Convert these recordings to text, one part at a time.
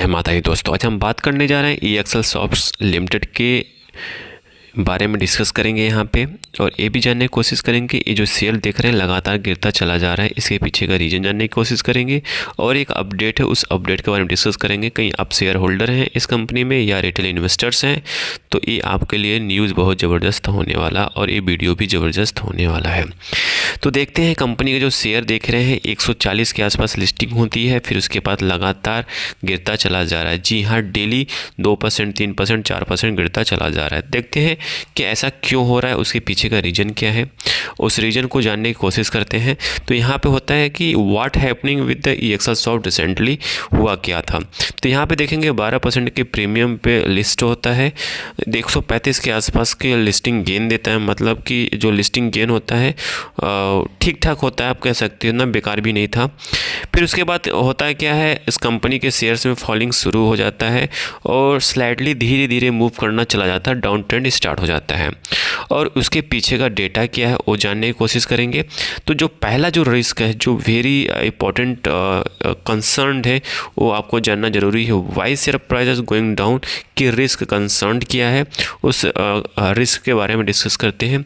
माता ही दोस्तों, आज हम बात करने जा रहे हैं EXL सॉफ्ट्स लिमिटेड के बारे में डिस्कस करेंगे यहाँ पे, और ये भी जानने की कोशिश करेंगे ये जो शेयर देख रहे हैं लगातार गिरता चला जा रहा है, इसके पीछे का रीज़न जानने की कोशिश करेंगे। और एक अपडेट है, उस अपडेट के बारे में डिस्कस करेंगे। कहीं आप शेयर होल्डर हैं इस कंपनी में या रिटेल इन्वेस्टर्स हैं, तो ये आपके लिए न्यूज़ बहुत ज़बरदस्त होने वाला और ये वीडियो भी ज़बरदस्त होने वाला है। तो देखते हैं कंपनी के जो शेयर देख रहे हैं 140 के आसपास लिस्टिंग होती है, फिर उसके बाद लगातार गिरता चला जा रहा है। जी हाँ, डेली 2%, 3%, 4% गिरता चला जा रहा है। देखते हैं कि ऐसा क्यों हो रहा है, उसके पीछे का रीज़न क्या है, उस रीज़न को जानने की कोशिश करते हैं। तो यहाँ पे होता है कि what happening with the EXL soft recently, हुआ क्या था। तो यहाँ पे देखेंगे 12% के प्रीमियम पे लिस्ट होता है, 135 के आसपास के लिस्टिंग गेन देता है। मतलब कि जो लिस्टिंग गेन होता है ठीक ठाक होता है, आप कह सकते हो ना, बेकार भी नहीं था। फिर उसके बाद होता है क्या है, इस कंपनी के शेयर्स में फॉलिंग शुरू हो जाता है और स्लाइडली धीरे धीरे मूव करना चला जाता है, डाउन ट्रेंड स्टार्ट हो जाता है। और उसके पीछे का डेटा क्या है वो जानने की कोशिश करेंगे। तो जो पहला जो रिस्क है, जो वेरी इंपॉर्टेंट कंसर्न है, वो आपको जानना जरूरी है। Why share price going down की रिस्क कंसर्न क्या है, उस रिस्क के बारे में डिस्कस करते हैं।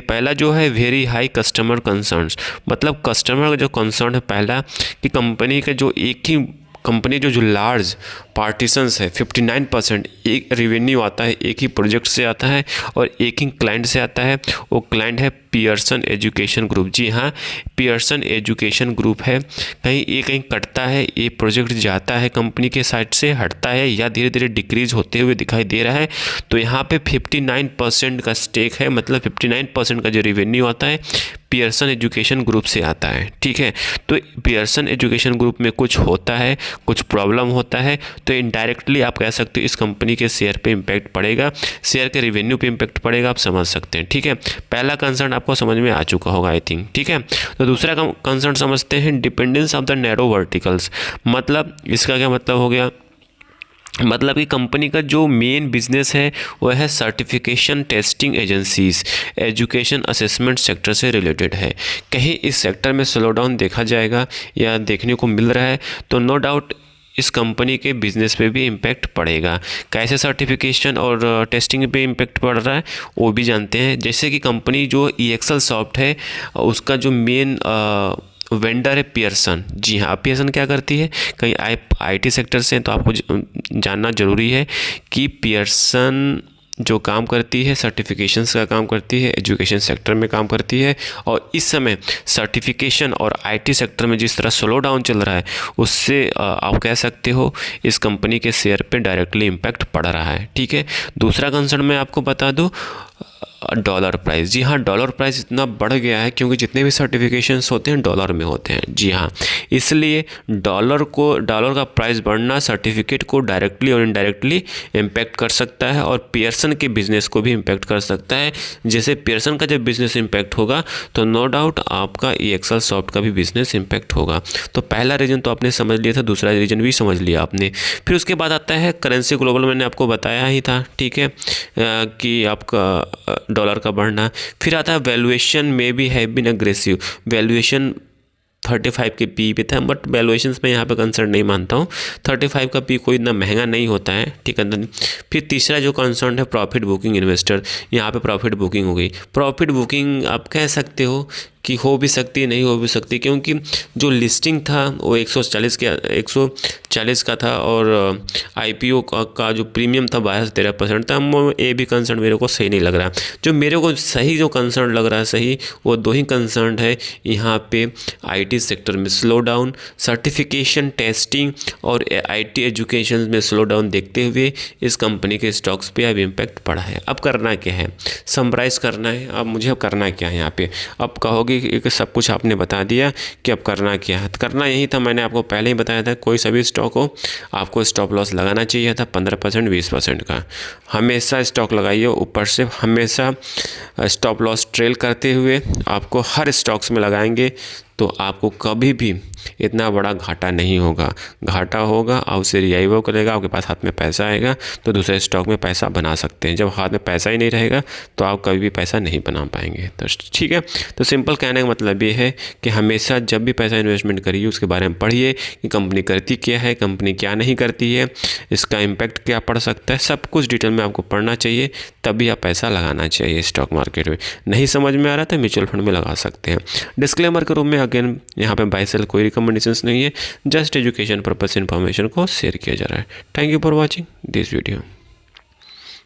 पहला जो है वेरी हाई कस्टमर कंसर्न्स, मतलब कस्टमर का जो कंसर्न है पहला, कि कंपनी का जो एक ही कंपनी जो लार्ज पार्टीशंस है 59% एक रेवेन्यू आता है, एक ही प्रोजेक्ट से आता है और एक ही क्लाइंट से आता है। वो क्लाइंट है पियर्सन एजुकेशन ग्रुप। जी हाँ, पियर्सन एजुकेशन ग्रुप है। कहीं कटता है, ये प्रोजेक्ट जाता है कंपनी के साइड से, हटता है या धीरे धीरे डिक्रीज होते हुए दिखाई दे रहा है। तो यहाँ पे 59% का स्टेक है, मतलब 59% का जो रेवेन्यू आता है पियर्सन एजुकेशन ग्रुप से आता है। ठीक है, तो पियर्सन एजुकेशन ग्रुप में कुछ होता है, कुछ प्रॉब्लम होता है, तो इनडायरेक्टली आप कह सकते हो इस कंपनी के शेयर पे इम्पैक्ट पड़ेगा, शेयर के रेवेन्यू पे इम्पैक्ट पड़ेगा, आप समझ सकते हैं। ठीक है, पहला कंसर्न आपको समझ में आ चुका होगा आई थिंक। ठीक है, तो दूसरा कंसर्न समझते हैं, dependence of the narrow verticals. मतलब इसका क्या मतलब हो गया, मतलब कि कंपनी का जो मेन बिजनेस है वह है certification testing agencies, education assessment sector से रिलेटेड है। कहीं इस सेक्टर में स्लो डाउन देखा जाएगा या देखने को मिल रहा है, तो नो डाउट इस कंपनी के बिज़नेस पे भी इम्पैक्ट पड़ेगा। कैसे सर्टिफिकेशन और टेस्टिंग पे इम्पैक्ट पड़ रहा है वो भी जानते हैं। जैसे कि कंपनी जो EXL सॉफ्ट है, उसका जो मेन वेंडर है पियर्सन। जी हाँ, पियर्सन क्या करती है, कहीं IT सेक्टर से हैं तो आपको जानना ज़रूरी है कि पियर्सन जो काम करती है सर्टिफिकेशंस का काम करती है, एजुकेशन सेक्टर में काम करती है। और इस समय सर्टिफिकेशन और IT सेक्टर में जिस तरह स्लो डाउन चल रहा है, उससे आप कह सकते हो इस कंपनी के शेयर पे डायरेक्टली इम्पैक्ट पड़ रहा है। ठीक है, दूसरा कंसर्न मैं आपको बता दूं, डॉलर प्राइस। जी हाँ, डॉलर प्राइस इतना बढ़ गया है क्योंकि जितने भी सर्टिफिकेशंस होते हैं डॉलर में होते हैं। जी हाँ, इसलिए डॉलर का प्राइस बढ़ना सर्टिफिकेट को डायरेक्टली और इनडायरेक्टली इम्पैक्ट कर सकता है और पियर्सन के बिज़नेस को भी इम्पैक्ट कर सकता है। जैसे पियर्सन का जब बिज़नेस इम्पैक्ट होगा तो नो डाउट आपका EXL सॉफ्ट का भी बिज़नेस इम्पैक्ट होगा। तो पहला रीज़न तो आपने समझ लिया था, दूसरा रीज़न भी समझ लिया आपने। फिर उसके बाद आता है करेंसी ग्लोबल, मैंने आपको बताया ही था। ठीक है, कि आपका डॉलर का बढ़ना। फिर आता है वैल्यूएशन में भी हैव बीन अग्रेसिव। वैल्यूएशन 35 के पी पे था, बट वैल्यूएशंस में यहाँ पे कंसर्न नहीं मानता हूँ। 35 का पी कोई इतना महंगा नहीं होता है। ठीक है, फिर तीसरा जो कंसर्न है प्रॉफिट बुकिंग इन्वेस्टर, यहाँ पे प्रॉफिट बुकिंग हो गई। प्रॉफिट बुकिंग आप कह सकते हो कि हो भी सकती है, नहीं हो भी सकती, क्योंकि जो लिस्टिंग था वो 140 का था और IPO का जो प्रीमियम था 12 से 13% था। ये भी कंसर्न मेरे को सही नहीं लग रहा। जो मेरे को सही जो कंसर्न लग रहा है सही, वो दो ही कंसर्न है यहाँ पे, IT सेक्टर में स्लो डाउन, सर्टिफिकेशन टेस्टिंग और IT एजुकेशन में स्लो डाउन देखते हुए इस कंपनी के स्टॉक्स पे अब इम्पैक्ट पड़ा है। अब करना क्या है, समराइज़ करना है। अब मुझे करना क्या है यहाँ पे, अब कहोगे कि सब कुछ आपने बता दिया कि अब करना क्या है। करना यही था, मैंने आपको पहले ही बताया था, कोई सभी स्टॉक हो आपको स्टॉप लॉस लगाना चाहिए था 15%, 20% का। हमेशा स्टॉक लगाइए ऊपर से, हमेशा स्टॉप लॉस ट्रेल करते हुए आपको हर स्टॉक्स में लगाएंगे तो आपको कभी भी इतना बड़ा घाटा नहीं होगा। घाटा होगा और उसे रिवाइव करेगा, आपके पास हाथ में पैसा आएगा तो दूसरे स्टॉक में पैसा बना सकते हैं। जब हाथ में पैसा ही नहीं रहेगा तो आप कभी भी पैसा नहीं बना पाएंगे। तो ठीक है, तो सिंपल कहने का मतलब ये है कि हमेशा जब भी पैसा इन्वेस्टमेंट करिए उसके बारे में पढ़िए कि कंपनी करती क्या है, कंपनी क्या नहीं करती है, इसका इम्पैक्ट क्या पड़ सकता है, सब कुछ डिटेल में आपको पढ़ना चाहिए, तभी आप पैसा लगाना चाहिए स्टॉक मार्केट में। नहीं समझ में आ रहा था मिचुअल फंड में लगा सकते हैं। डिस्क्लेमर के रूप में अगेन यहाँ पे बाय सेल कोई रिकमेंडेशंस नहीं है, जस्ट एजुकेशन पर्पस इन्फॉर्मेशन को शेयर किया जा रहा है। Thank you for watching this video.